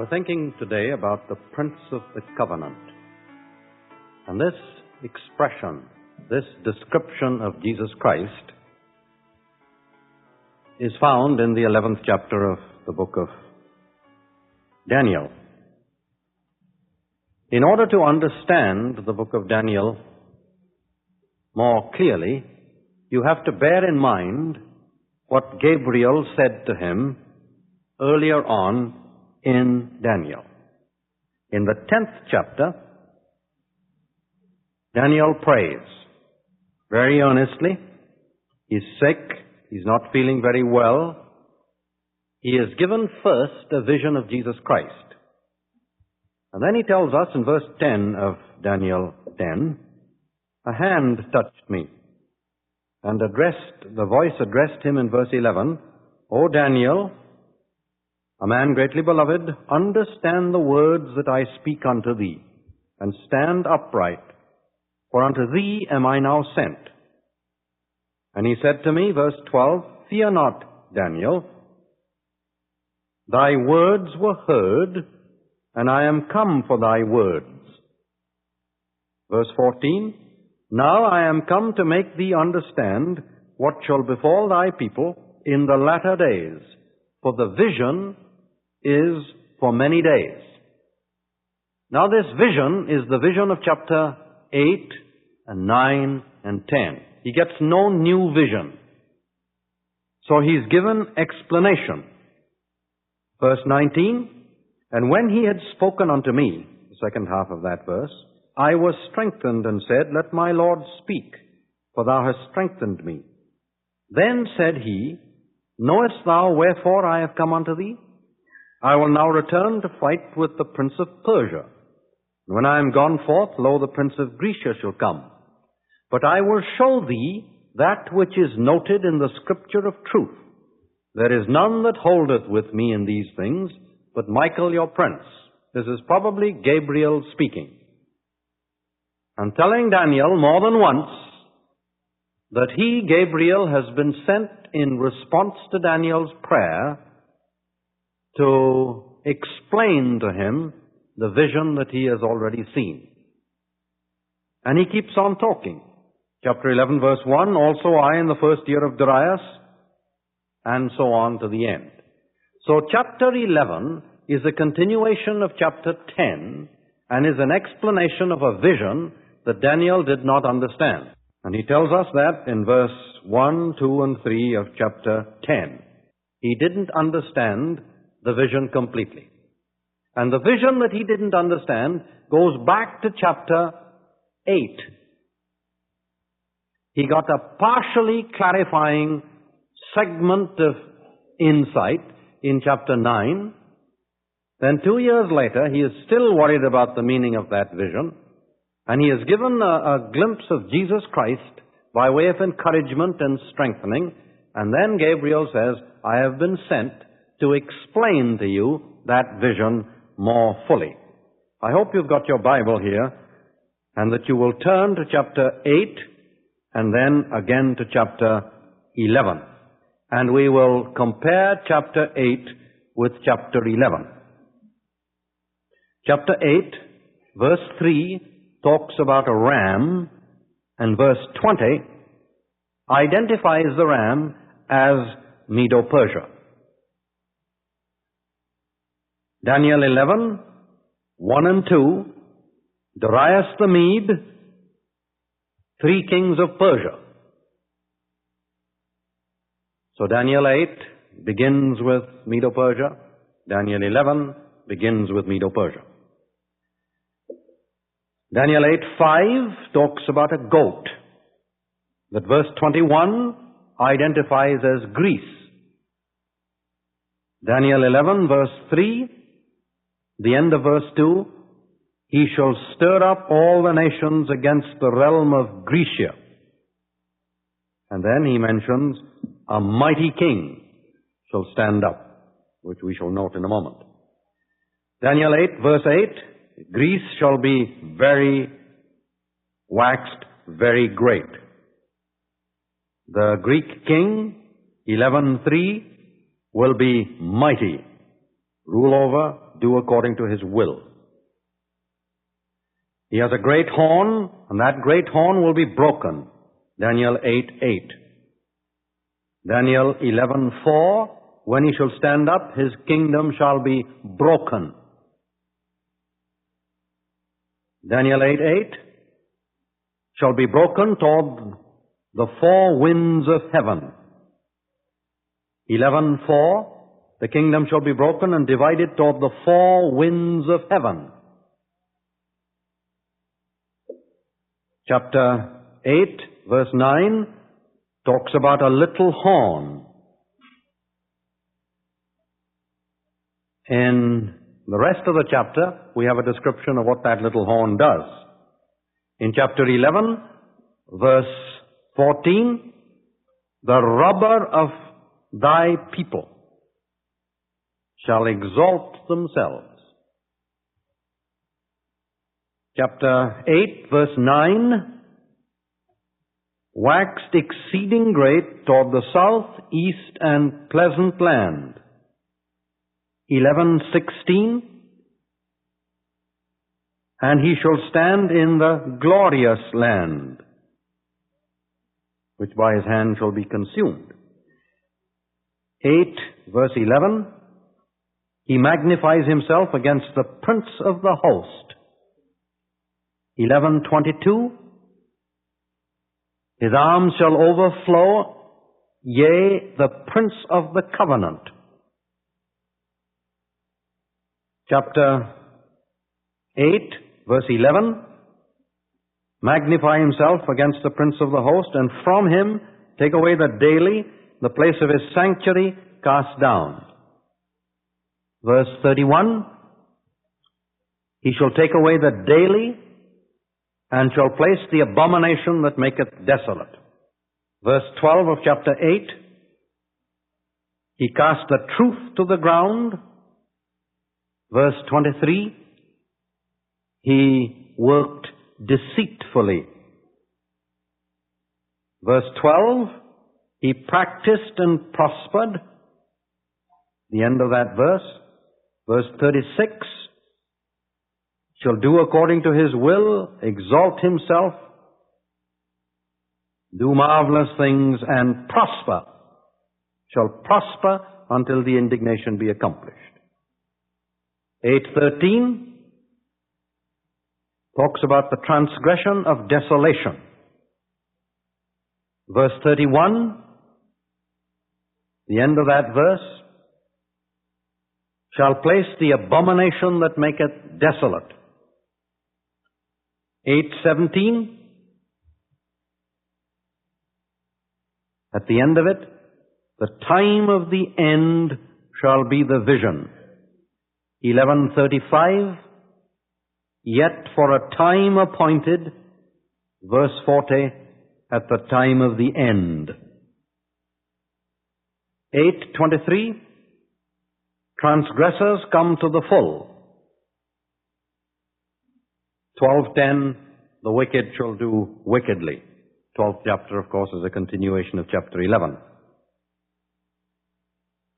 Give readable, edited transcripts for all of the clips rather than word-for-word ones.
We're thinking today about the Prince of the Covenant. And this expression, this description of Jesus Christ is found in the 11th chapter of the book of Daniel. In order to understand the book of Daniel more clearly, you have to bear in mind what Gabriel said to him earlier on in Daniel. In the 10th chapter, Daniel prays very earnestly. He's sick. He's not feeling very well. He is given first a vision of Jesus Christ. And then he tells us in verse 10 of Daniel 10, a hand touched me, and the voice addressed him in verse 11, O Daniel, a man greatly beloved, understand the words that I speak unto thee, and stand upright, for unto thee am I now sent. And he said to me, verse 12, Fear not, Daniel, thy words were heard, and I am come for thy words. Verse 14, Now I am come to make thee understand what shall befall thy people in the latter days, for the vision is for many days. Now this vision is the vision of chapter 8 and 9 and 10. He gets no new vision. So he's given explanation. Verse 19, And when he had spoken unto me, the second half of that verse, I was strengthened and said, Let my Lord speak, for thou hast strengthened me. Then said he, Knowest thou wherefore I have come unto thee? I will now return to fight with the prince of Persia. And when I am gone forth, lo, the prince of Grecia shall come. But I will show thee that which is noted in the scripture of truth. There is none that holdeth with me in these things, but Michael your prince. This is probably Gabriel speaking, and telling Daniel more than once that he, Gabriel, has been sent in response to Daniel's prayer to explain to him the vision that he has already seen. And he keeps on talking. Chapter 11, verse 1, Also I in the first year of Darius, and so on to the end. So chapter 11 is a continuation of chapter 10 and is an explanation of a vision that Daniel did not understand. And he tells us that in verse 1, 2, and 3 of chapter 10. He didn't understand the vision completely. And the vision that he didn't understand goes back to chapter 8. He got a partially clarifying segment of insight in chapter 9. Then 2 years later, he is still worried about the meaning of that vision. And he is given a glimpse of Jesus Christ by way of encouragement and strengthening. And then Gabriel says, I have been sent to explain to you that vision more fully. I hope you've got your Bible here and that you will turn to chapter 8 and then again to chapter 11. And we will compare chapter 8 with chapter 11. Chapter 8, verse 3 talks about a ram, and verse 20 identifies the ram as Medo-Persia. Daniel 11, 1 and 2, Darius the Mede, 3 kings of Persia. So Daniel 8 begins with Medo-Persia. Daniel 11 begins with Medo-Persia. Daniel 8:5 talks about a goat that verse 21 identifies as Greece. Daniel 11 verse 3, the end of verse 2, he shall stir up all the nations against the realm of Grecia. And then he mentions a mighty king shall stand up, which we shall note in a moment. Daniel 8 verse 8, Greece shall be waxed very great. The Greek king, 11:3, will be mighty, rule over, do according to his will. He has a great horn, and that great horn will be broken. Daniel 8:8. Daniel 11:4, when he shall stand up, his kingdom shall be broken. Daniel 8:8 shall be broken toward the four winds of heaven. 11:4, the kingdom shall be broken and divided toward the four winds of heaven. Chapter 8, verse 9, talks about a little horn. In the rest of the chapter, we have a description of what that little horn does. In chapter 11, verse 14, the robber of thy people shall exalt themselves. Chapter 8, verse 9, waxed exceeding great toward the south, east, and pleasant land. 11:16, and he shall stand in the glorious land, which by his hand shall be consumed. 8, verse 11, he magnifies himself against the prince of the host. 11:22, his arms shall overflow, yea, the prince of the covenant. Chapter 8, verse 11, magnify himself against the prince of the host, and from him take away the daily, the place of his sanctuary cast down. Verse 31, he shall take away the daily, and shall place the abomination that maketh desolate. Verse 12 of chapter 8, he cast the truth to the ground. Verse 23, he worked deceitfully. Verse 12, he practiced and prospered. The end of that verse. Verse 36, shall do according to his will, exalt himself, do marvelous things, and prosper. Shall prosper until the indignation be accomplished. 8:13 talks about the transgression of desolation. Verse 31, the end of that verse, shall place the abomination that maketh desolate. 8:17, at the end of it, the time of the end shall be the vision. 11:35, yet for a time appointed. Verse 40, at the time of the end. 8:23, transgressors come to the full. 12:10, the wicked shall do wickedly. 12th chapter, of course, is a continuation of chapter 11.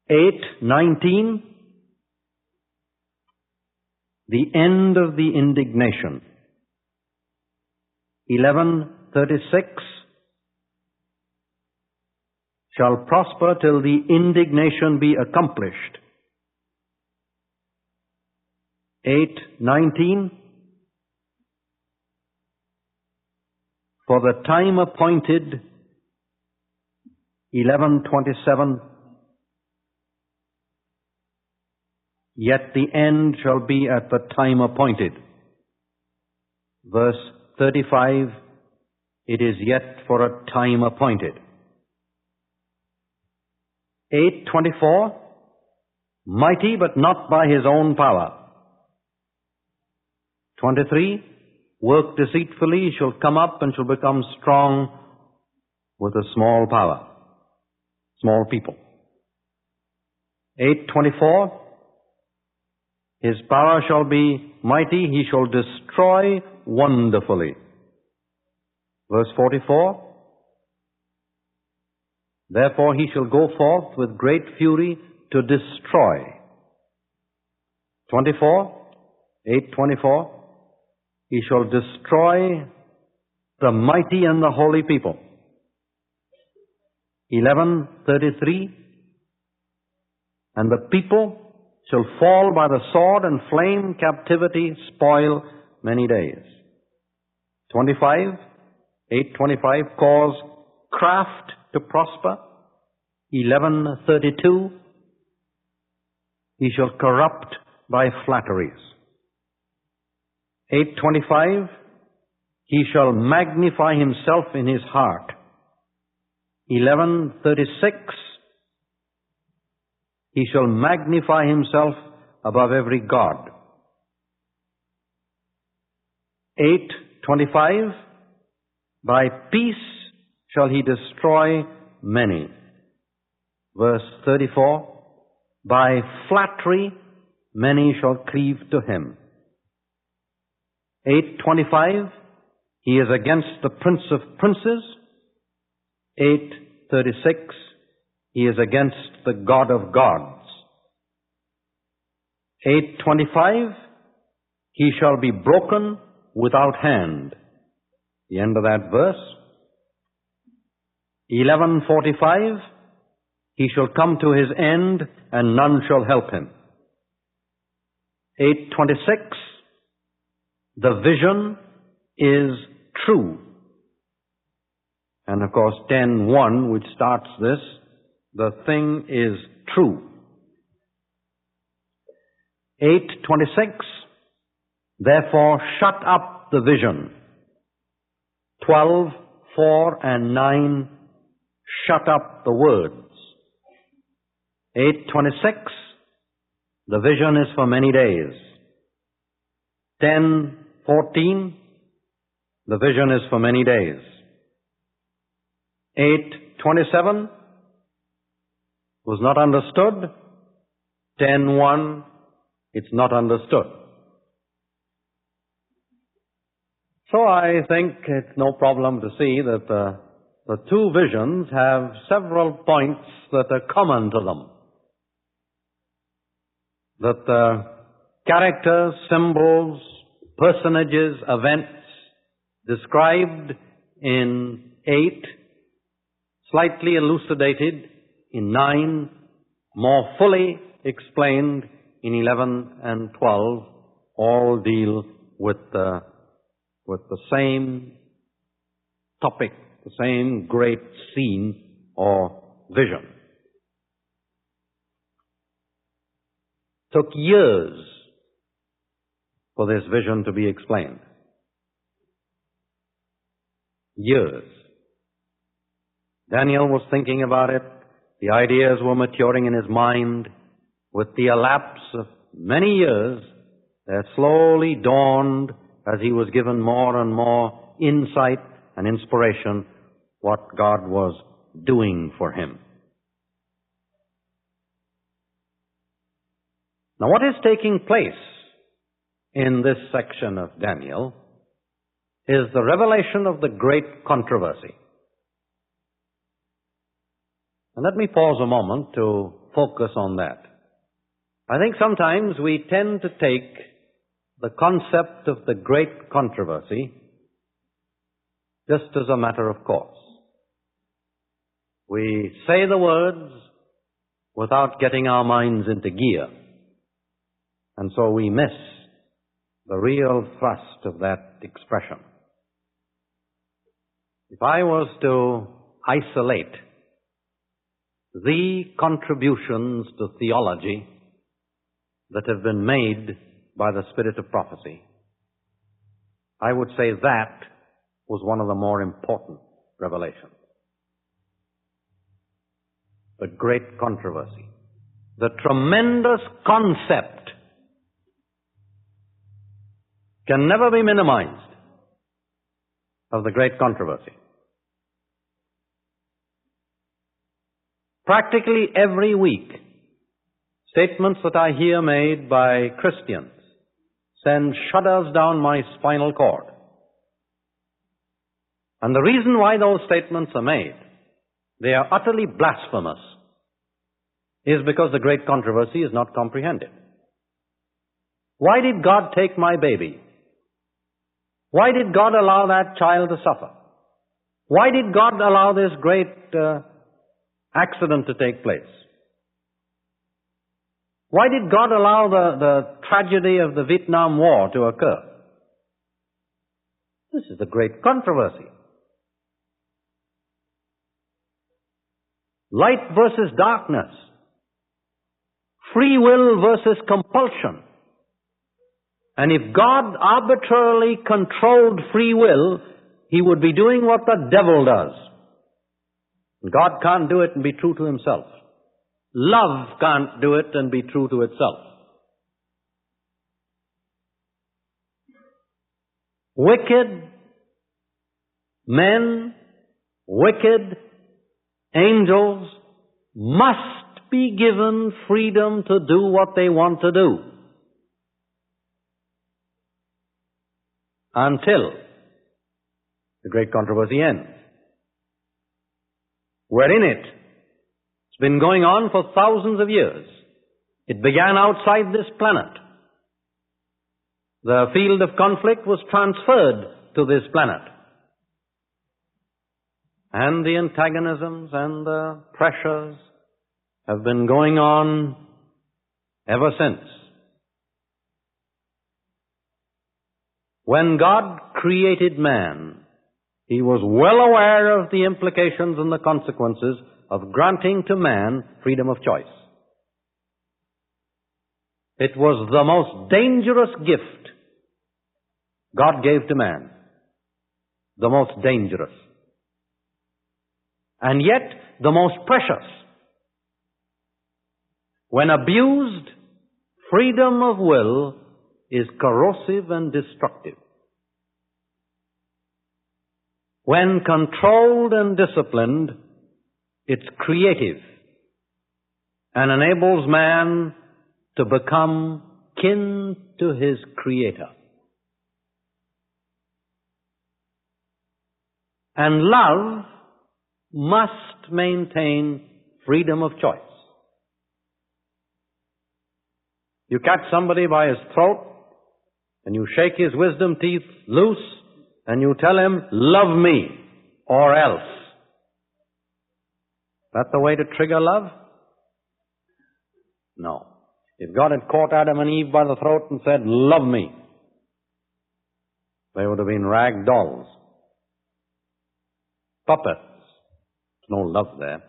8:19, the end of the indignation. 11:36, shall prosper till the indignation be accomplished. 8:19, for the time appointed. 11:27, yet the end shall be at the time appointed. Verse 35, it is yet for a time appointed. 8:24, mighty but not by his own power. 23, work deceitfully, shall come up and shall become strong with a small power, small people. 8:24, his power shall be mighty, he shall destroy wonderfully. Verse 44, therefore he shall go forth with great fury to destroy. 24, 8:24, he shall destroy the mighty and the holy people. 11:33, and the people shall fall by the sword and flame, captivity, spoil, many days. 25, 8:25, cause craft to prosper. 11:32, he shall corrupt by flatteries. 8:25, he shall magnify himself in his heart. 11:36, he shall magnify himself above every god. 8:25, by peace shall he destroy many. Verse 34, by flattery many shall cleave to him. 8:25, he is against the prince of princes. 8:36, he is against the God of gods. 8:25, he shall be broken without hand. The end of that verse. 11:45, he shall come to his end, and none shall help him. 8:26, the vision is true. And of course, 10:1, which starts this, the thing is true. 8:26, therefore shut up the vision. 12:4 and 9, shut up the words. 8:26, the vision is for many days. 10:14, the vision is for many days. 8:27 was not understood. 10:1, it's not understood. So I think it's no problem to see that the two visions have several points that are common to them. That the characters, symbols, personages, events described in 8, slightly elucidated in 9, more fully explained in 11 and 12, all deal with the same topic, the same great scene or vision. Took years for this vision to be explained. Years. Daniel was thinking about it. The ideas were maturing in his mind. With the elapse of many years, there slowly dawned, as he was given more and more insight and inspiration, what God was doing for him. Now, what is taking place in this section of Daniel is the revelation of the great controversy. And let me pause a moment to focus on that. I think sometimes we tend to take the concept of the great controversy just as a matter of course. We say the words without getting our minds into gear. And so we miss the real thrust of that expression. If I was to isolate the contributions to theology that have been made by the spirit of prophecy, I would say that was one of the more important revelations. The great controversy. The tremendous concept can never be minimized of the great controversy. Practically every week, statements that I hear made by Christians send shudders down my spinal cord. And the reason why those statements are made, they are utterly blasphemous, is because the great controversy is not comprehended. Why did God take my baby? Why did God allow that child to suffer? Why did God allow this great accident to take place? Why did God allow the tragedy of the Vietnam War to occur? This is the great controversy. Light versus darkness. Free will versus compulsion. And if God arbitrarily controlled free will, He would be doing what the devil does. God can't do it and be true to Himself. Love can't do it and be true to itself. Wicked men, wicked angels must be given freedom to do what they want to do. Until the great controversy ends. We're in it. It's been going on for thousands of years. It began outside this planet. The field of conflict was transferred to this planet. And the antagonisms and the pressures have been going on ever since. When God created man, He was well aware of the implications and the consequences of granting to man freedom of choice. It was the most dangerous gift God gave to man. The most dangerous. And yet, the most precious. When abused, freedom of will is corrosive and destructive. When controlled and disciplined, it's creative and enables man to become kin to his Creator. And love must maintain freedom of choice. You catch somebody by his throat and you shake his wisdom teeth loose and you tell him, love me or else. That the way to trigger love? No. If God had caught Adam and Eve by the throat and said, love me, they would have been rag dolls. Puppets. No love there.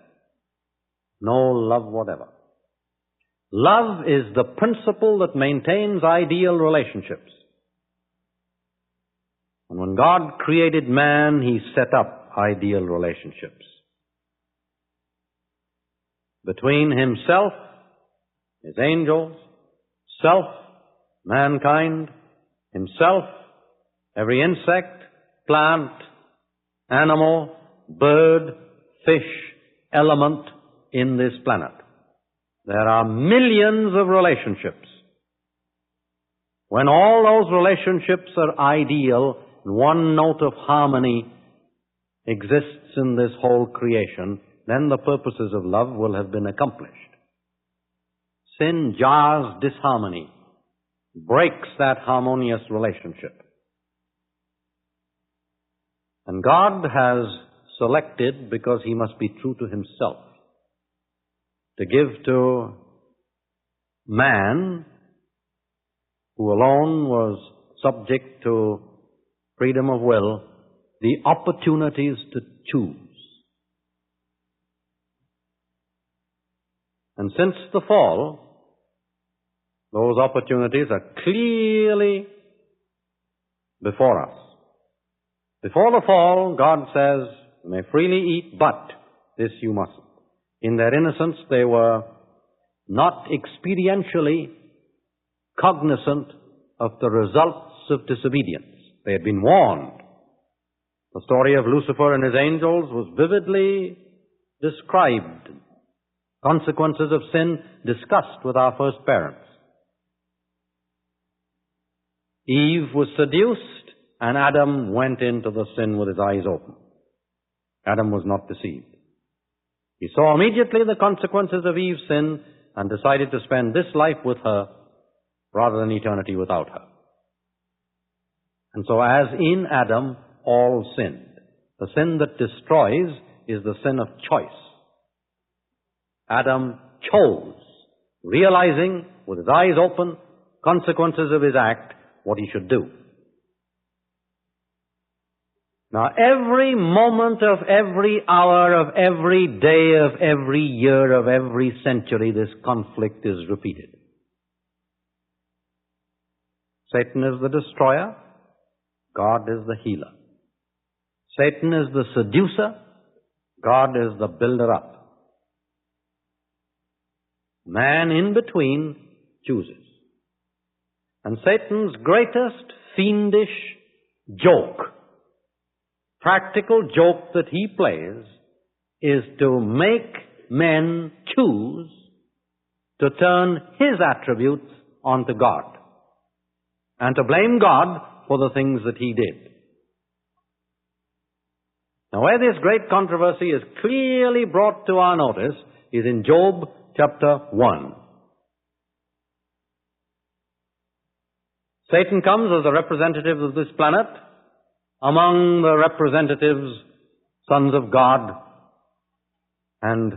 No love whatever. Love is the principle that maintains ideal relationships. And when God created man, He set up ideal relationships. Between Himself, His angels, self, mankind, Himself, every insect, plant, animal, bird, fish, element in this planet. There are millions of relationships. When all those relationships are ideal, one note of harmony exists in this whole creation, then the purposes of love will have been accomplished. Sin jars disharmony, breaks that harmonious relationship. And God has selected, because He must be true to Himself, to give to man, who alone was subject to freedom of will, the opportunities to choose. And since the fall, those opportunities are clearly before us. Before the fall, God says, you may freely eat, but this you mustn't. In their innocence, they were not experientially cognizant of the results of disobedience. They had been warned. The story of Lucifer and his angels was vividly described. Consequences of sin discussed with our first parents. Eve was seduced, and Adam went into the sin with his eyes open. Adam was not deceived. He saw immediately the consequences of Eve's sin and decided to spend this life with her rather than eternity without her. And so as in Adam, all sinned. The sin that destroys is the sin of choice. Adam chose, realizing with his eyes open, consequences of his act, what he should do. Now, every moment of every hour of every day of every year of every century, this conflict is repeated. Satan is the destroyer. God is the healer. Satan is the seducer. God is the builder up. Man in between chooses. And Satan's greatest fiendish joke, practical joke that he plays, is to make men choose to turn his attributes onto God and to blame God for the things that he did. Now, where this great controversy is clearly brought to our notice is in Job chapter 1. Satan comes as the representative of this planet among the representatives, sons of God. And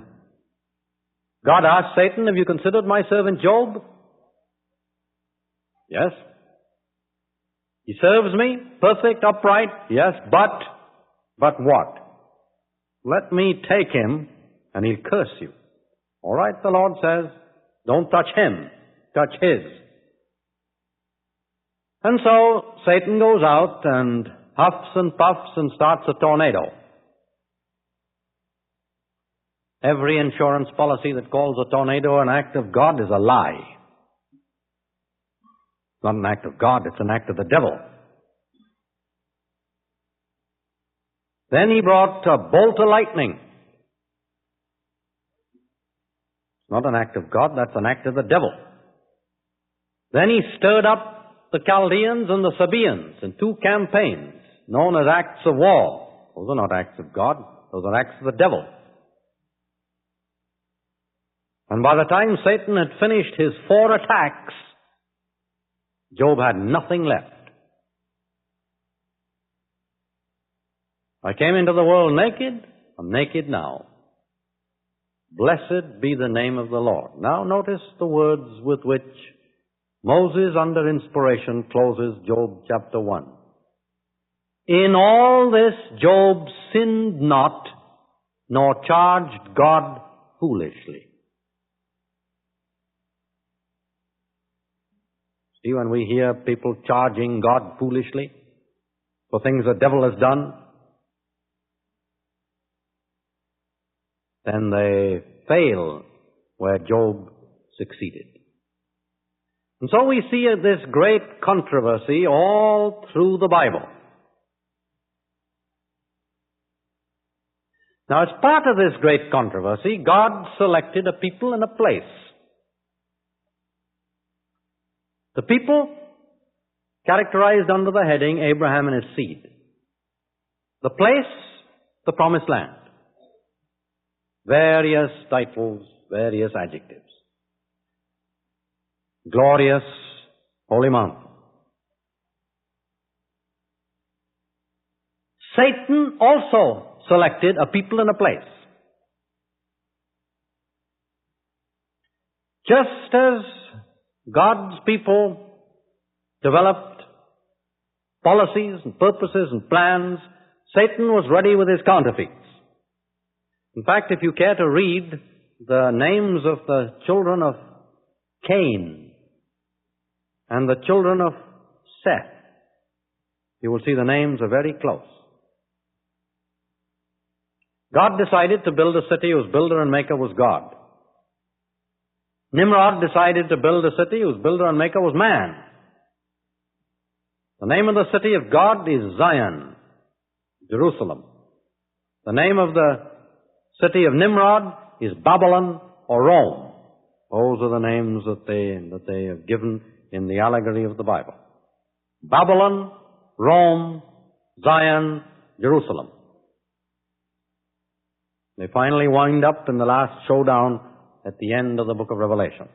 God asked Satan, have you considered my servant Job? Yes. He serves me, perfect, upright. Yes, but what? Let me take him and he'll curse you. All right, the Lord says, don't touch him, touch his. And so Satan goes out and huffs and puffs and starts a tornado. Every insurance policy that calls a tornado an act of God is a lie. It's not an act of God, it's an act of the devil. Then he brought a bolt of lightning. It's not an act of God, that's an act of the devil. Then he stirred up the Chaldeans and the Sabaeans in 2 campaigns known as acts of war. Those are not acts of God, those are acts of the devil. And by the time Satan had finished his 4 attacks, Job had nothing left. I came into the world naked, I'm naked now. Blessed be the name of the Lord. Now notice the words with which Moses, under inspiration, closes Job chapter 1. In all this Job sinned not, nor charged God foolishly. See, when we hear people charging God foolishly for things the devil has done, then they fail where Job succeeded. And so we see this great controversy all through the Bible. Now, as part of this great controversy, God selected a people and a place. The people characterized under the heading Abraham and his seed. The place, the promised land. Various titles, various adjectives. Glorious, holy mountain. Satan also selected a people and a place. Just as God's people developed policies and purposes and plans, Satan was ready with his counterfeits. In fact, if you care to read the names of the children of Cain and the children of Seth, you will see the names are very close. God decided to build a city whose builder and maker was God. Nimrod decided to build a city whose builder and maker was man. The name of the city of God is Zion, Jerusalem. The name of the city of Nimrod is Babylon or Rome. Those are the names that they have given in the allegory of the Bible. Babylon, Rome, Zion, Jerusalem. They finally wind up in the last showdown at the end of the book of Revelation.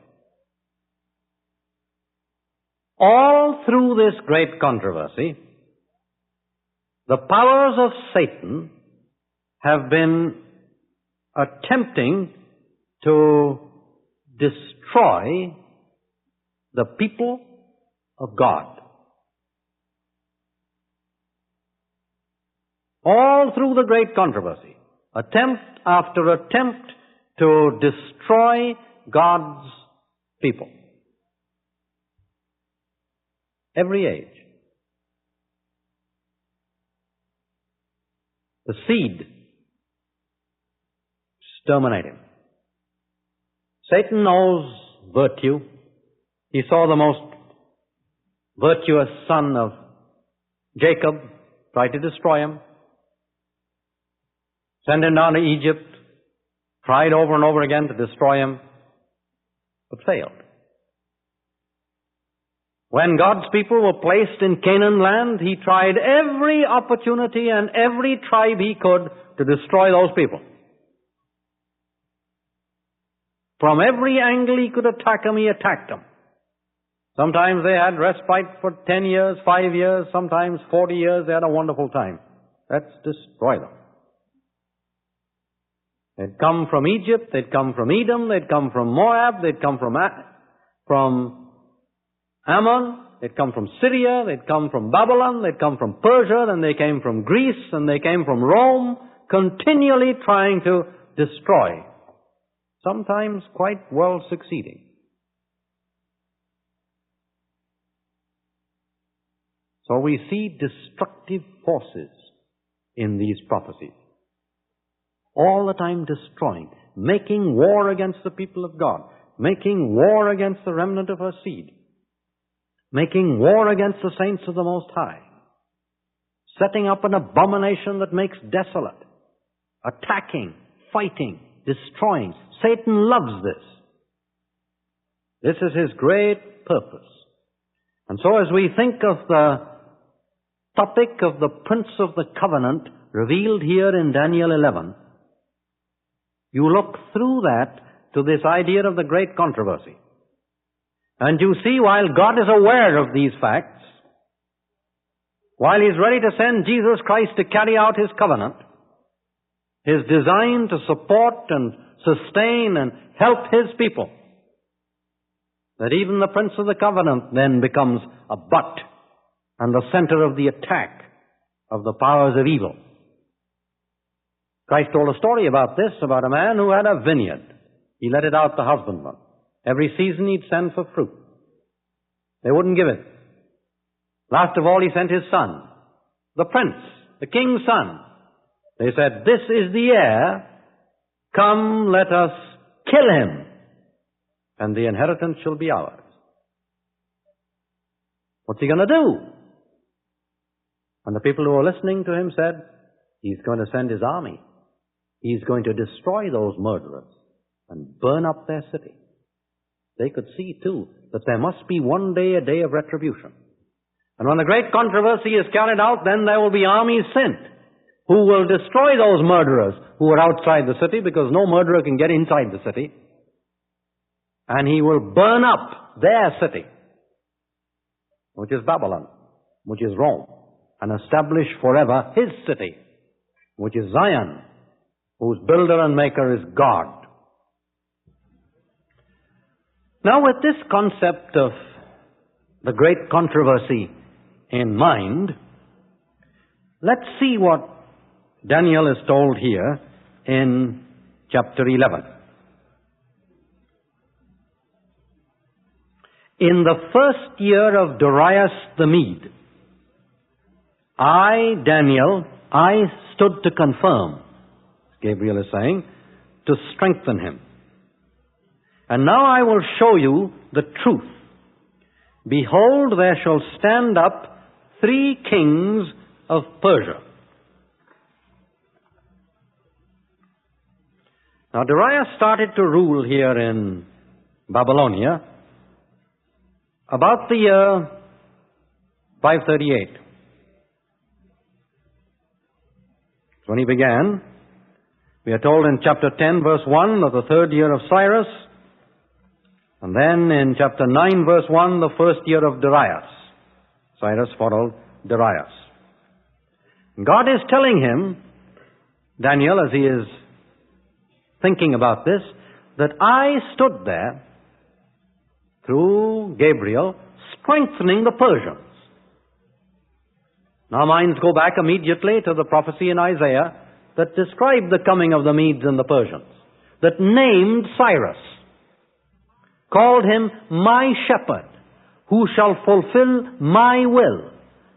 all through this great controversy, the powers of Satan have been attempting to destroy the people of God. All through the great controversy, attempt after attempt to destroy God's people. Every age. The seed, exterminate him. Satan knows virtue. He saw the most virtuous son of Jacob, tried to destroy him. Sent him down to Egypt, tried over and over again to destroy him, but failed. When God's people were placed in Canaan land, he tried every opportunity and every tribe he could to destroy those people. From every angle he could attack them, he attacked them. Sometimes they had respite for 10 years, 5 years, sometimes 40 years. They had a wonderful time. Let's destroy them. They'd come from Egypt, they'd come from Edom, they'd come from Moab, they'd come from Ammon, they'd come from Syria, they'd come from Babylon, they'd come from Persia, then they came from Greece, and they came from Rome, continually trying to destroy. Sometimes quite well succeeding. So we see destructive forces in these prophecies. All the time destroying, making war against the people of God, making war against the remnant of her seed, making war against the saints of the Most High, setting up an abomination that makes desolate, attacking, fighting, destroying. Satan loves this. This is his great purpose. And so as we think of the topic of the Prince of the Covenant revealed here in Daniel 11, you look through that to this idea of the great controversy. And you see, while God is aware of these facts, while He's ready to send Jesus Christ to carry out His covenant, His design to support and sustain and help His people, that even the Prince of the Covenant then becomes a butt and the center of the attack of the powers of evil. Christ told a story about this, about a man who had a vineyard. He let it out to husbandmen. Every season he'd send for fruit. They wouldn't give it. Last of all, he sent his son, the prince, the king's son. They said, "This is the heir. Come, let us kill him, and the inheritance shall be ours." What's he going to do? And the people who were listening to him said, "He's going to send his army. He's going to destroy those murderers and burn up their city." They could see, too, that there must be one day a day of retribution. And when the great controversy is carried out, then there will be armies sent who will destroy those murderers who are outside the city, because no murderer can get inside the city. And he will burn up their city, which is Babylon, which is Rome, and establish forever his city, which is Zion, whose builder and maker is God. Now, with this concept of the great controversy in mind, let's see what Daniel is told here in chapter 11. In the first year of Darius the Mede, I, Daniel, I stood to confirm, Gabriel is saying, to strengthen him. And now I will show you the truth. Behold, there shall stand up 3 kings of Persia. Now, Darius started to rule here in Babylonia about the year 538. When he began, we are told in chapter 10, verse 1, of the 3rd year of Cyrus, And then in chapter 9, verse 1, the first year of Darius. Cyrus followed Darius. God is telling him, Daniel, as he is thinking about this, that I stood there through Gabriel strengthening the Persians. Now minds go back immediately to the prophecy in Isaiah that described the coming of the Medes and the Persians, that named Cyrus, called him my shepherd, who shall fulfill my will,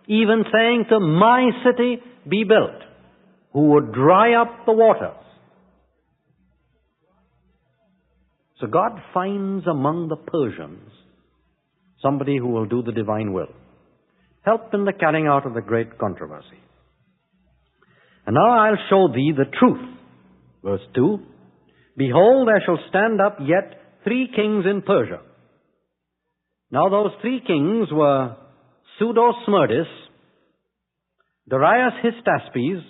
even saying to my city, be built, who would dry up the waters. So God finds among the Persians somebody who will do the divine will, help in the carrying out of the great controversy. And now I'll show thee the truth. Verse 2, behold, there shall stand up yet 3 kings in Persia. Now those 3 kings were Pseudo-Smerdis, Darius Hystaspes,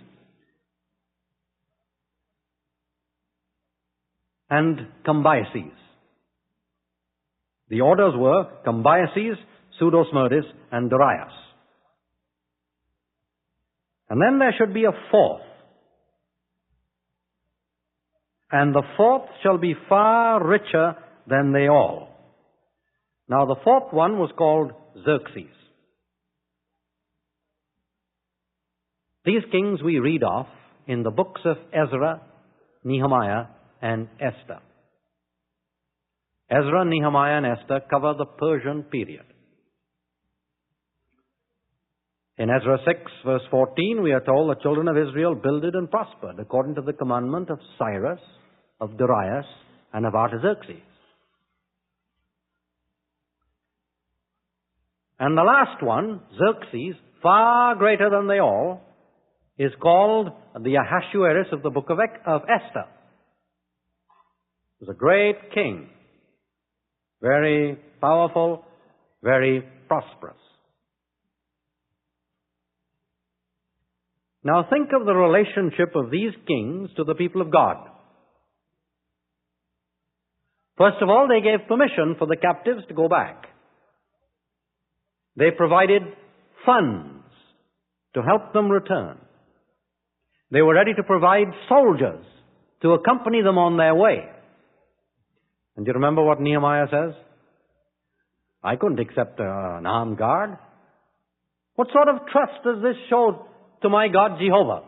and Cambyses. The orders were Cambyses, Pseudo-Smerdis, and Darius. And then there should be a 4th. And the 4th shall be far richer than they all. Now the 4th one was called Xerxes. These kings we read of in the books of Ezra, Nehemiah, and Esther. Ezra, Nehemiah, and Esther cover the Persian period. In Ezra 6, verse 14, we are told the children of Israel builded and prospered according to the commandment of Cyrus, of Darius, and of Artaxerxes. And the last one, Xerxes, far greater than they all, is called the Ahasuerus of the book of Esther. He was a great king, very powerful, very prosperous. Now think of the relationship of these kings to the people of God. First of all, they gave permission for the captives to go back. They provided funds to help them return. They were ready to provide soldiers to accompany them on their way. And do you remember what Nehemiah says? I couldn't accept an armed guard. What sort of trust does this show to my God Jehovah?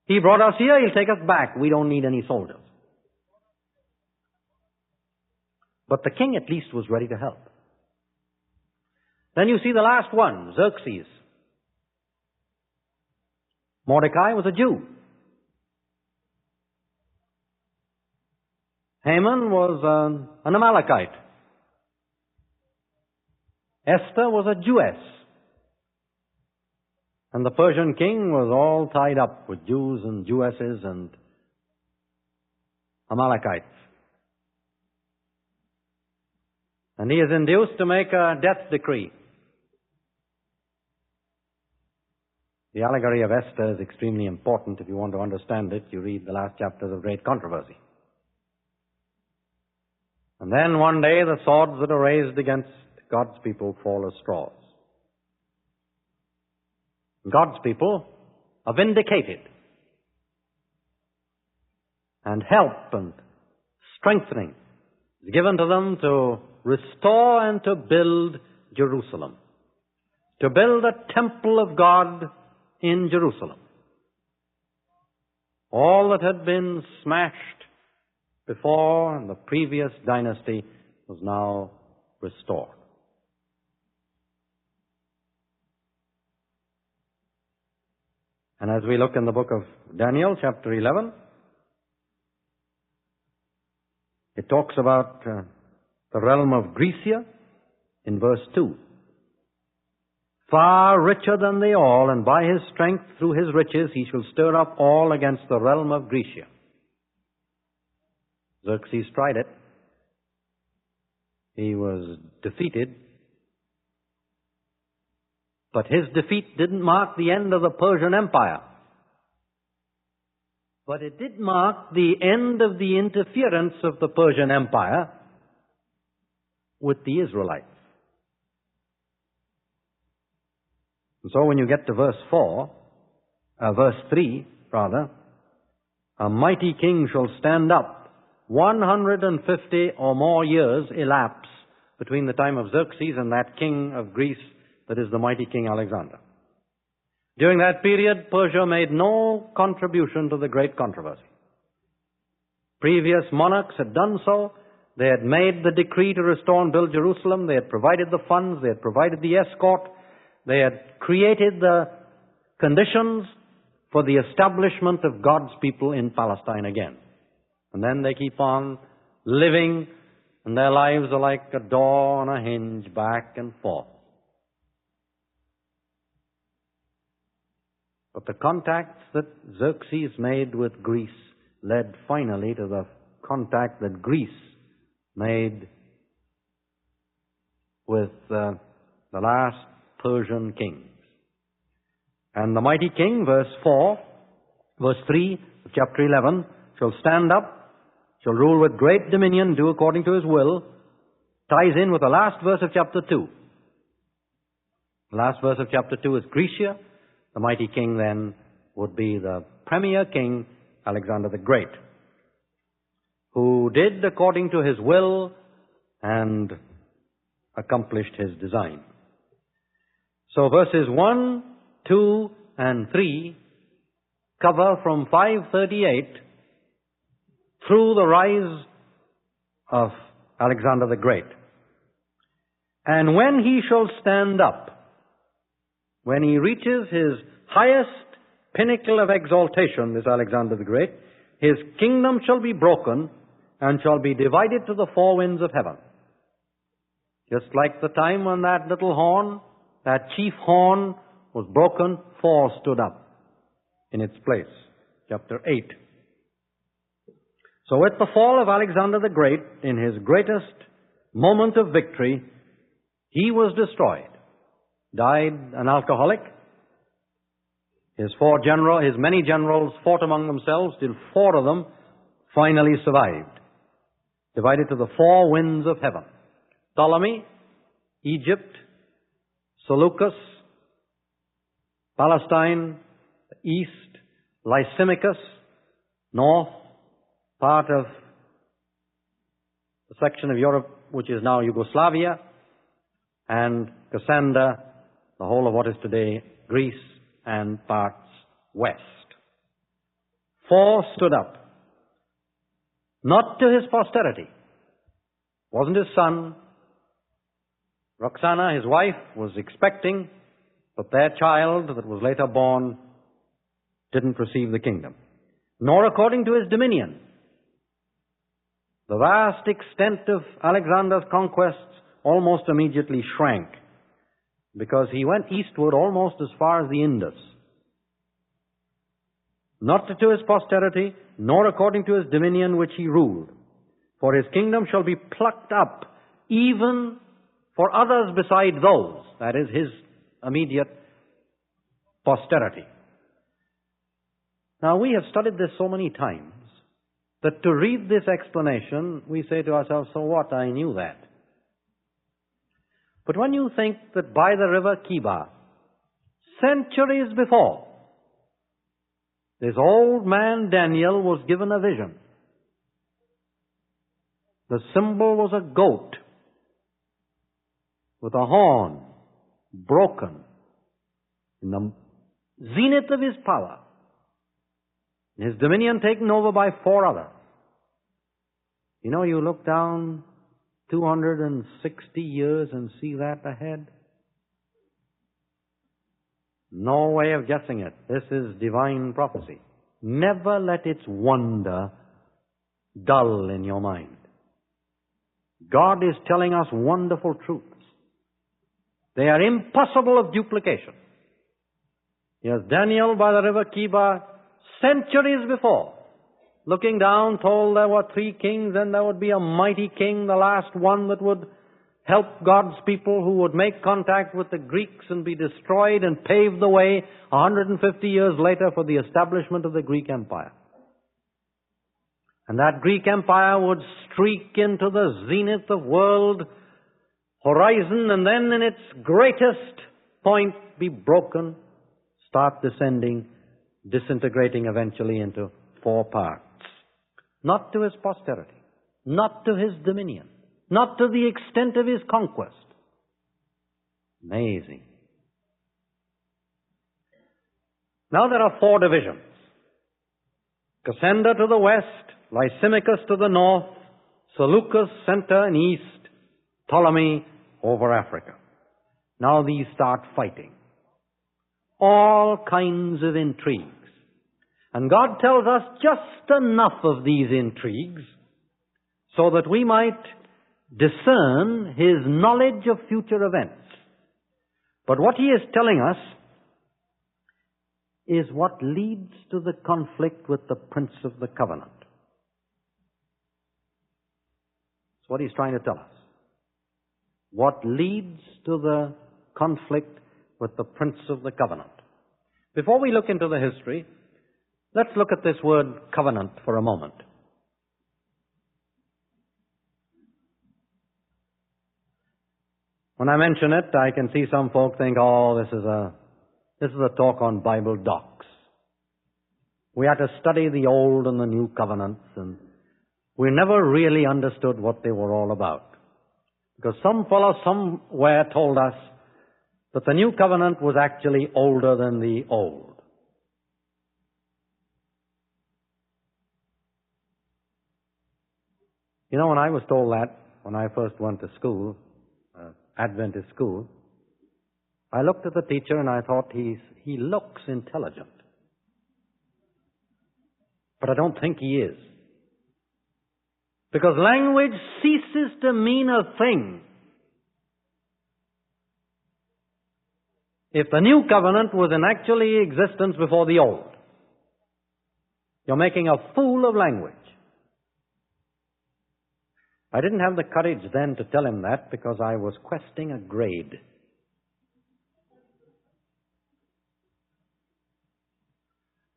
He brought us here, He'll take us back. We don't need any soldiers. But the king at least was ready to help. Then you see the last one, Xerxes. Mordecai was a Jew. Haman was an Amalekite. Esther was a Jewess. And the Persian king was all tied up with Jews and Jewesses and Amalekites. And he is induced to make a death decree. The allegory of Esther is extremely important. If you want to understand it, you read the last chapters of Great Controversy. And then one day the swords that are raised against God's people fall as straws. God's people are vindicated. And help and strengthening is given to them to restore and to build Jerusalem. To build a temple of God in Jerusalem. All that had been smashed before in the previous dynasty was now restored. And as we look in the book of Daniel, chapter 11, it talks about the realm of Grecia in verse 2. Far richer than they all, and by his strength through his riches he shall stir up all against the realm of Grecia. Xerxes tried it. He was defeated. But his defeat didn't mark the end of the Persian Empire. But it did mark the end of the interference of the Persian Empire with the Israelites. And so when you get to verse 3, a mighty king shall stand up. 150 or more years elapse between the time of Xerxes and that king of Greece that is the mighty King Alexander. During that period, Persia made no contribution to the great controversy. Previous monarchs had done so. They had made the decree to restore and build Jerusalem. They had provided the funds. They had provided the escort. They had created the conditions for the establishment of God's people in Palestine again. And then they keep on living, and their lives are like a door on a hinge, back and forth. But the contacts that Xerxes made with Greece led finally to the contact that Greece made with the last Persian kings. And the mighty king, verse 3 of chapter 11, shall stand up, shall rule with great dominion, do according to his will, ties in with the last verse of chapter 2. The last verse of chapter 2 is Grecia. The mighty king then would be the premier king, Alexander the Great, who did according to his will and accomplished his design. So verses 1, 2, and 3 cover from 538 through the rise of Alexander the Great. And when he shall stand up, when he reaches his highest pinnacle of exaltation, this Alexander the Great, his kingdom shall be broken and shall be divided to the four winds of heaven. Just like the time when that little horn, that chief horn, was broken, 4 stood up in its place. Chapter 8. So at the fall of Alexander the Great, in his greatest moment of victory, he was destroyed. Died an alcoholic. His many generals fought among themselves till 4 of them finally survived. Divided to the 4 winds of heaven. Ptolemy, Egypt, Seleucus, Palestine, east, Lysimachus, north, part of the section of Europe which is now Yugoslavia, and Cassander, the whole of what is today Greece, and parts west. 4 stood up. Not to his posterity. Wasn't his son. Roxana, his wife, was expecting, but their child that was later born didn't receive the kingdom. Nor according to his dominion. The vast extent of Alexander's conquests almost immediately shrank, because he went eastward almost as far as the Indus. Not to his posterity, nor according to his dominion which he ruled. For his kingdom shall be plucked up, even for others beside those, that is, his immediate posterity. Now, we have studied this so many times that to read this explanation, we say to ourselves, so what? I knew that. But when you think that by the river Kibar, centuries before, this old man Daniel was given a vision. The symbol was a goat with a horn broken in the zenith of his power, his dominion taken over by 4 others. You know, you look down 260 years and see that ahead. No way of guessing it. This is divine prophecy. Never let its wonder dull in your mind. God is telling us wonderful truths. They are impossible of duplication. Yes, Daniel by the river Kibar, centuries before, looking down, told there were 3 kings, and there would be a mighty king, the last one that would help God's people, who would make contact with the Greeks and be destroyed and pave the way 150 years later for the establishment of the Greek Empire. And that Greek Empire would streak into the zenith of world horizon and then in its greatest point be broken, start descending, disintegrating eventually into 4 parts. Not to his posterity, not to his dominion, not to the extent of his conquest. Amazing. Now there are 4 divisions. Cassander to the west, Lysimachus to the north, Seleucus center and east, Ptolemy over Africa. Now these start fighting. All kinds of intrigues. And God tells us just enough of these intrigues so that we might discern His knowledge of future events. But what He is telling us is what leads to the conflict with the Prince of the Covenant. That's what He's trying to tell us. What leads to the conflict with the Prince of the Covenant. Before we look into the history, let's look at this word covenant for a moment. When I mention it, I can see some folk think, oh, this is a talk on Bible docs. We had to study the Old and the New Covenants, and we never really understood what they were all about. Because some fellow somewhere told us that the New Covenant was actually older than the Old. You know, when I was told that, when I first went to school, Adventist school, I looked at the teacher and I thought, he looks intelligent. But I don't think he is. Because language ceases to mean a thing if the New Covenant was in actually existence before the Old. You're making a fool of language. I didn't have the courage then to tell him that because I was questing a grade.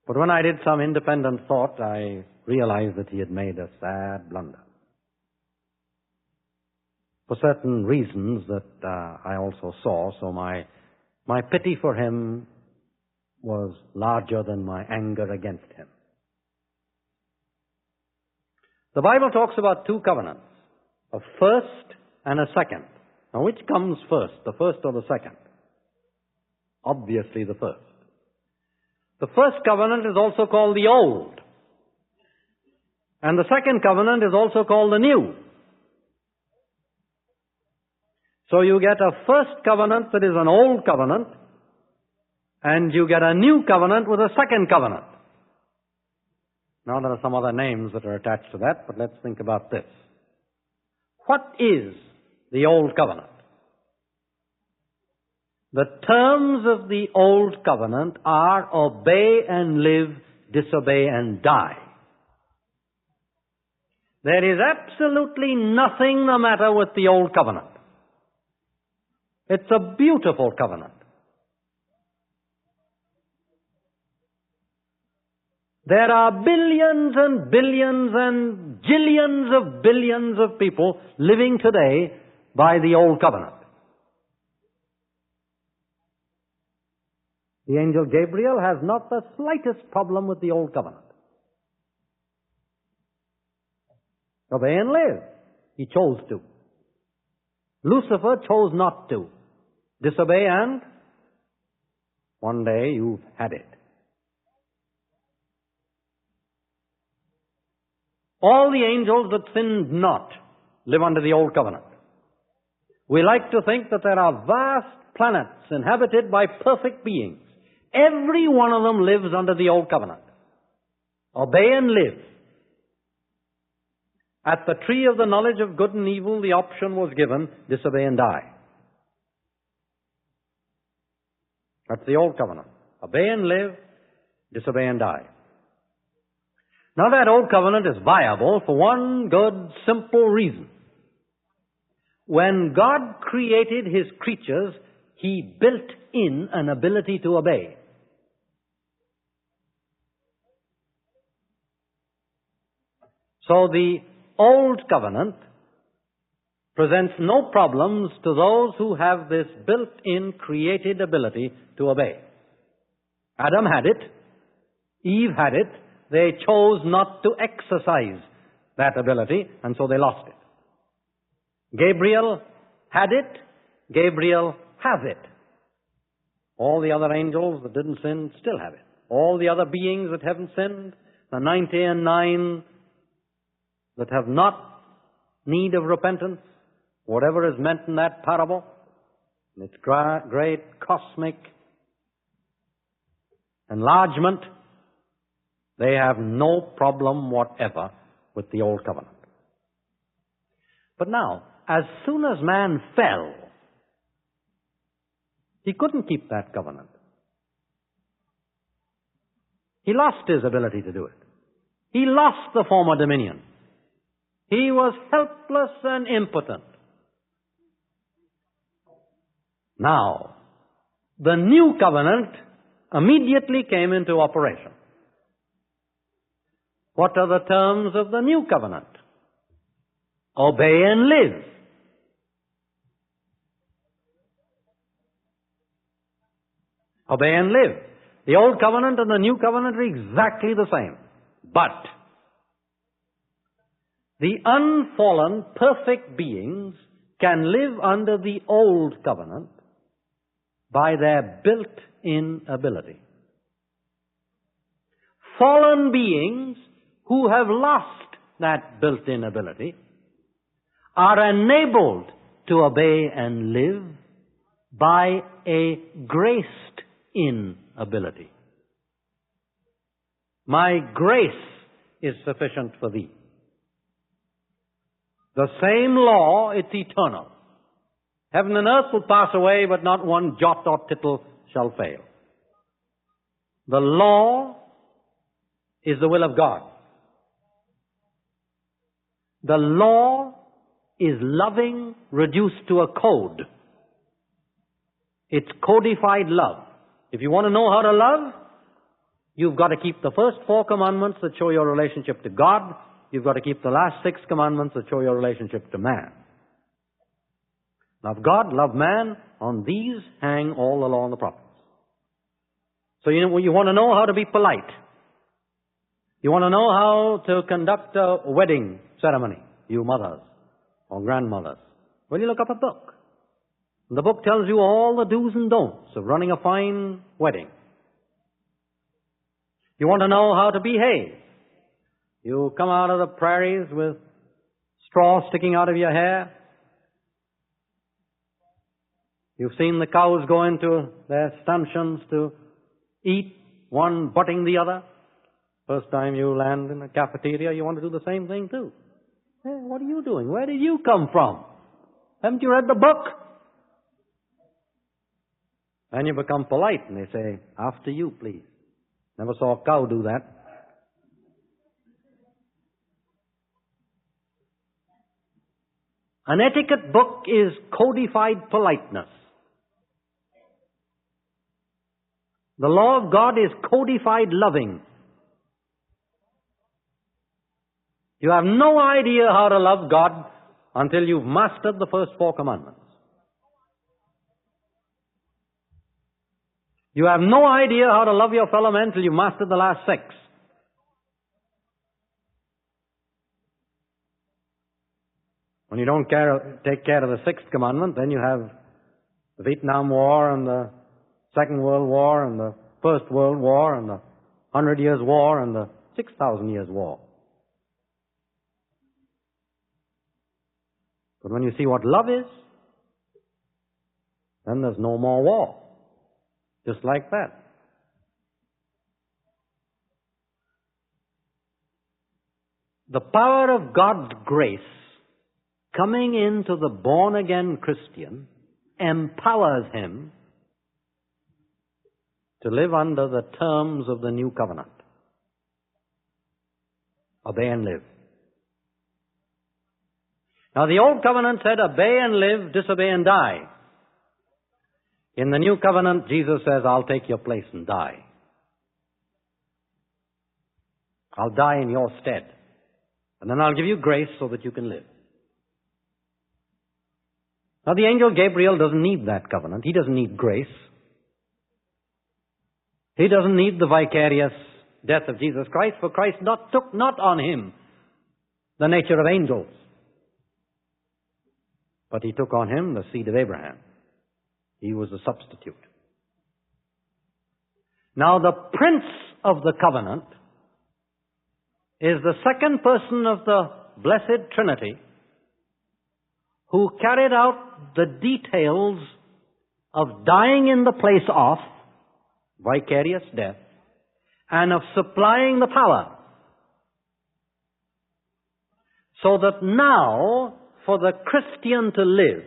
But when I did some independent thought, I realized that he had made a sad blunder. For certain reasons that I also saw, so my pity for him was larger than my anger against him. The Bible talks about 2 covenants, a first and a second. Now, which comes first, the first or the second? Obviously the first. The first covenant is also called the Old. And the second covenant is also called the New. So you get a first covenant that is an old covenant, and you get a new covenant with a second covenant. Now there are some other names that are attached to that, but let's think about this. What is the Old Covenant? The terms of the Old Covenant are obey and live, disobey and die. There is absolutely nothing the matter with the Old Covenant. It's a beautiful covenant. There are billions and billions and jillions of billions of people living today by the Old Covenant. The angel Gabriel has not the slightest problem with the Old Covenant. Obey and live. He chose to. Lucifer chose not to. Disobey and one day you've had it. All the angels that sinned not live under the Old Covenant. We like to think that there are vast planets inhabited by perfect beings. Every one of them lives under the Old Covenant. Obey and live. At the tree of the knowledge of good and evil, the option was given, disobey and die. That's the Old Covenant. Obey and live, disobey and die. Now that Old Covenant is viable for one good, simple reason. When God created His creatures, He built in an ability to obey. So the Old Covenant presents no problems to those who have this built-in created ability to obey. Adam had it. Eve had it. They chose not to exercise that ability, and so they lost it. Gabriel had it. Gabriel has it. All the other angels that didn't sin still have it. All the other beings that haven't sinned, the 99 that have not need of repentance, whatever is meant in that parable, in its great cosmic enlargement, they have no problem whatever with the Old Covenant. But now, as soon as man fell, he couldn't keep that covenant. He lost his ability to do it. He lost the former dominion. He was helpless and impotent. Now, the new covenant immediately came into operation. What are the terms of the new covenant? Obey and live. Obey and live. The Old Covenant and the New Covenant are exactly the same. But the unfallen, perfect beings can live under the Old Covenant by their built-in ability. Fallen beings who have lost that built-in ability are enabled to obey and live by a graced-in ability. My grace is sufficient for thee. The same law, it's eternal. Heaven and earth will pass away, but not one jot or tittle shall fail. The law is the will of God. The law is loving reduced to a code. It's codified love. If you want to know how to love, you've got to keep the first 4 commandments that show your relationship to God. You've got to keep the last 6 commandments that show your relationship to man. Love God, love man. On these hang all the law and the prophets. So you want to know how to be polite. You want to know how to conduct a wedding ceremony, you mothers or grandmothers. Well, you look up a book. And the book tells you all the do's and don'ts of running a fine wedding. You want to know how to behave. You come out of the prairies with straw sticking out of your hair. You've seen the cows go into their stanchions to eat, one butting the other. First time you land in a cafeteria, you want to do the same thing too. Hey, what are you doing? Where did you come from? Haven't you read the book? And you become polite and they say, after you, please. Never saw a cow do that. An etiquette book is codified politeness. The law of God is codified loving. You have no idea how to love God until you've mastered the first 4 commandments. You have no idea how to love your fellow man until you've mastered the last 6. When you don't take care of the 6th commandment, then you have the Vietnam War and the Second World War and the First World War and the 100 Years' War and the 6,000 Years' War. But when you see what love is, then there's no more war. Just like that. The power of God's grace coming into the born-again Christian empowers him to live under the terms of the new covenant. Obey and live. Now the old covenant said, obey and live, disobey and die. In the new covenant, Jesus says, I'll take your place and die. I'll die in your stead. And then I'll give you grace so that you can live. Now, the angel Gabriel doesn't need that covenant. He doesn't need grace. He doesn't need the vicarious death of Jesus Christ, for Christ took not on him the nature of angels, but he took on him the seed of Abraham. He was a substitute. Now, the Prince of the covenant is the second person of the Blessed Trinity who carried out the details of dying in the place of vicarious death and of supplying the power. So that now, for the Christian to live,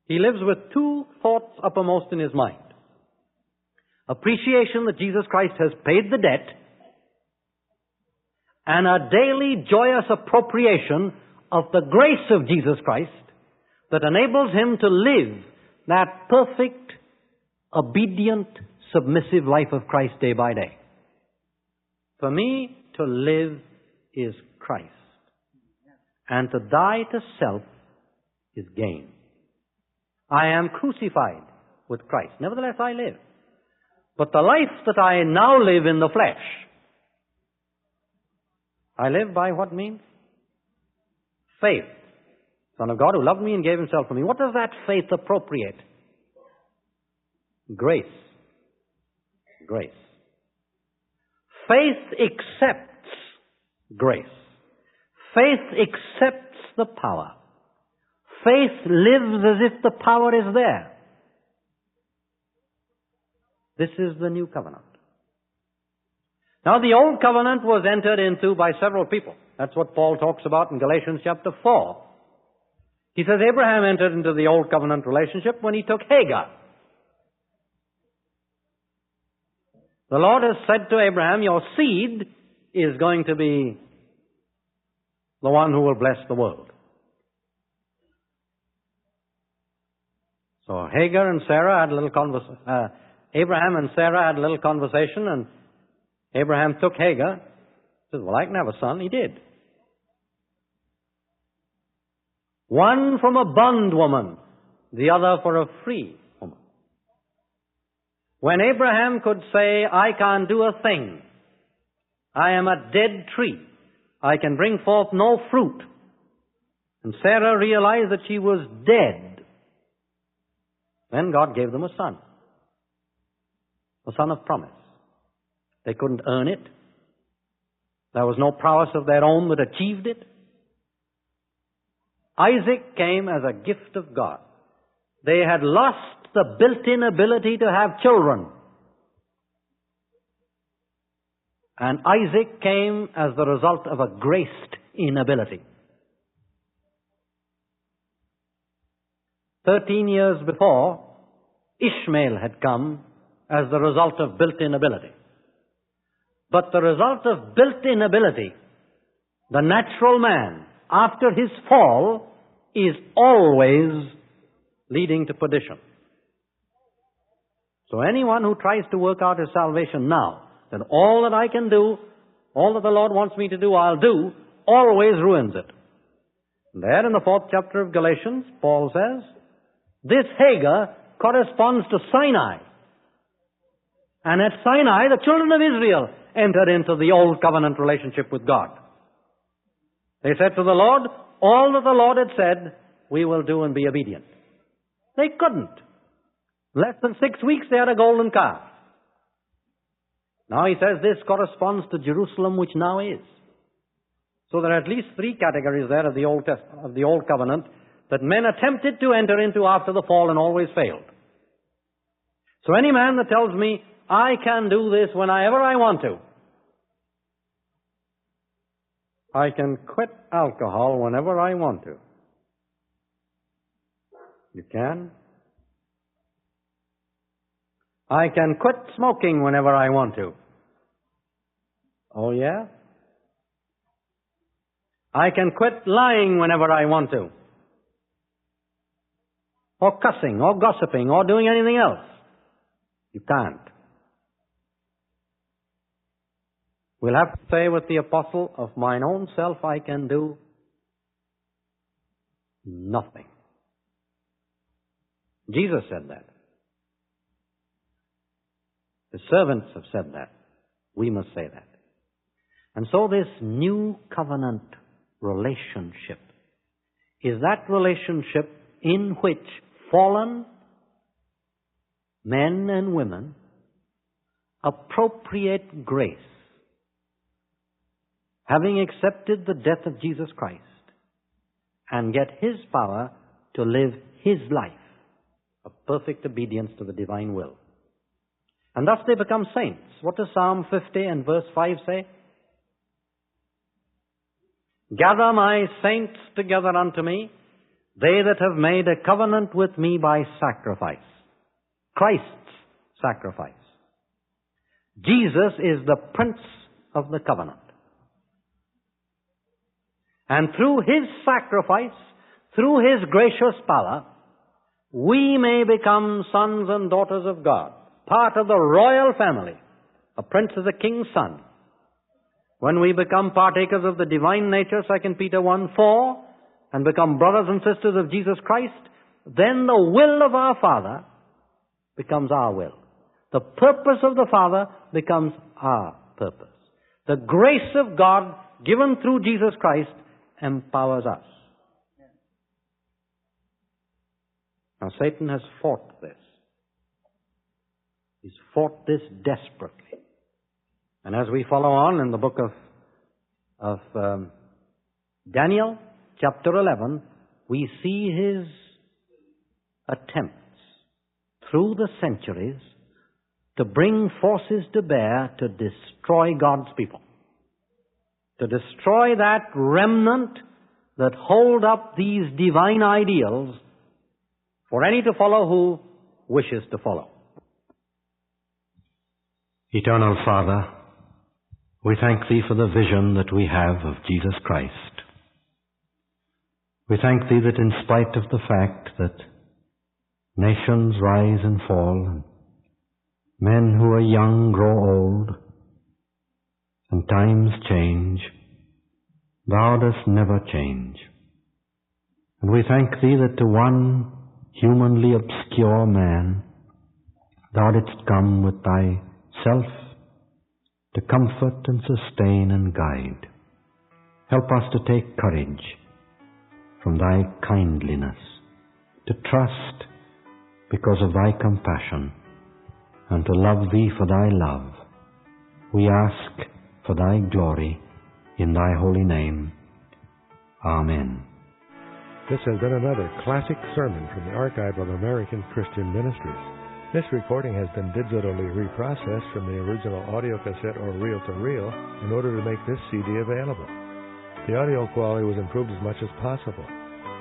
he lives with two thoughts uppermost in his mind. Appreciation that Jesus Christ has paid the debt, and a daily joyous appropriation of the grace of Jesus Christ that enables him to live that perfect, obedient, submissive life of Christ day by day. For me, to live is Christ, and to die to self is gain. I am crucified with Christ. Nevertheless, I live. But the life that I now live in the flesh, I live by what means? Faith. Son of God who loved me and gave himself for me. What does that faith appropriate? Grace. Grace. Faith accepts grace. Faith accepts the power. Faith lives as if the power is there. This is the new covenant. Now, the old covenant was entered into by several people. That's what Paul talks about in Galatians chapter 4. He says Abraham entered into the old covenant relationship when he took Hagar. The Lord has said to Abraham, your seed is going to be the one who will bless the world. So Hagar and Sarah had a little conversation. Abraham and Sarah had a little conversation, and Abraham took Hagar. He says, well, I can have a son. He did. One from a bondwoman, the other for a free woman. When Abraham could say, I can't do a thing. I am a dead tree. I can bring forth no fruit. And Sarah realized that she was dead. Then God gave them a son. A son of promise. They couldn't earn it. There was no prowess of their own that achieved it. Isaac came as a gift of God. They had lost the built-in ability to have children. And Isaac came as the result of a graced inability. 13 years before, Ishmael had come as the result of built-in ability. But the result of built-in ability, the natural man, after his fall, is always leading to perdition. So anyone who tries to work out his salvation now, that all that I can do, all that the Lord wants me to do, I'll do, always ruins it. There in the 4th chapter of Galatians, Paul says, this Hagar corresponds to Sinai. And at Sinai, the children of Israel entered into the old covenant relationship with God. They said to the Lord, all that the Lord had said, we will do and be obedient. They couldn't. Less than 6 weeks, they had a golden calf. Now he says this corresponds to Jerusalem, which now is. So there are at least 3 categories there of the old covenant that men attempted to enter into after the fall and always failed. So any man that tells me, I can do this whenever I want to. I can quit alcohol whenever I want to. You can. I can quit smoking whenever I want to. Oh, yeah? I can quit lying whenever I want to. Or cussing, or gossiping, or doing anything else. You can't. We'll have to say with the apostle, of mine own self I can do nothing. Jesus said that. The servants have said that. We must say that. And so this new covenant relationship is that relationship in which fallen men and women appropriate grace, having accepted the death of Jesus Christ, and get His power to live His life of perfect obedience to the divine will. And thus they become saints. What does Psalm 50 and verse 5 say? Gather my saints together unto me, they that have made a covenant with me by sacrifice. Christ's sacrifice. Jesus is the Prince of the covenant. And through His sacrifice, through His gracious power, we may become sons and daughters of God, part of the royal family. A prince is a king's son. When we become partakers of the divine nature, 2 Peter 1:4, and become brothers and sisters of Jesus Christ, then the will of our Father becomes our will. The purpose of the Father becomes our purpose. The grace of God given through Jesus Christ empowers us. Now Satan has fought this. He's fought this desperately. And as we follow on in the book of Daniel, chapter 11, we see his attempts through the centuries to bring forces to bear to destroy God's people. To destroy that remnant that hold up these divine ideals for any to follow who wishes to follow. Eternal Father, we thank Thee for the vision that we have of Jesus Christ. We thank Thee that in spite of the fact that nations rise and fall, and men who are young grow old, and times change, Thou dost never change. And we thank Thee that to one humanly obscure man, Thou didst come with Thyself to comfort and sustain and guide. Help us to take courage from Thy kindliness, to trust because of Thy compassion, and to love Thee for Thy love. We ask for Thy glory in Thy holy name. Amen. This has been another classic sermon from the Archive of American Christian Ministries. This recording has been digitally reprocessed from the original audio cassette or reel-to-reel in order to make this CD available. The audio quality was improved as much as possible.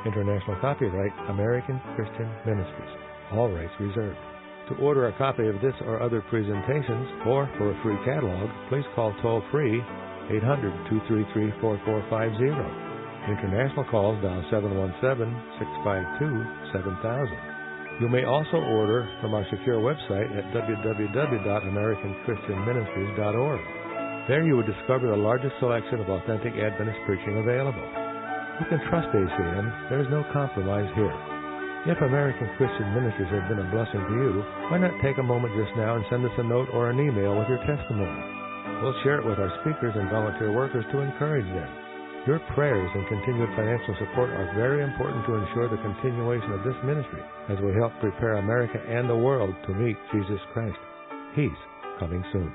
International copyright, American Christian Ministries. All rights reserved. To order a copy of this or other presentations, or for a free catalog, please call toll-free 800-233-4450. International calls dial 717-652-7000. You may also order from our secure website at www.americanchristianministries.org. There you will discover the largest selection of authentic Adventist preaching available. You can trust ACM. There is no compromise here. If American Christian Ministries has been a blessing to you, why not take a moment just now and send us a note or an email with your testimony? We'll share it with our speakers and volunteer workers to encourage them. Your prayers and continued financial support are very important to ensure the continuation of this ministry as we help prepare America and the world to meet Jesus Christ. He's coming soon.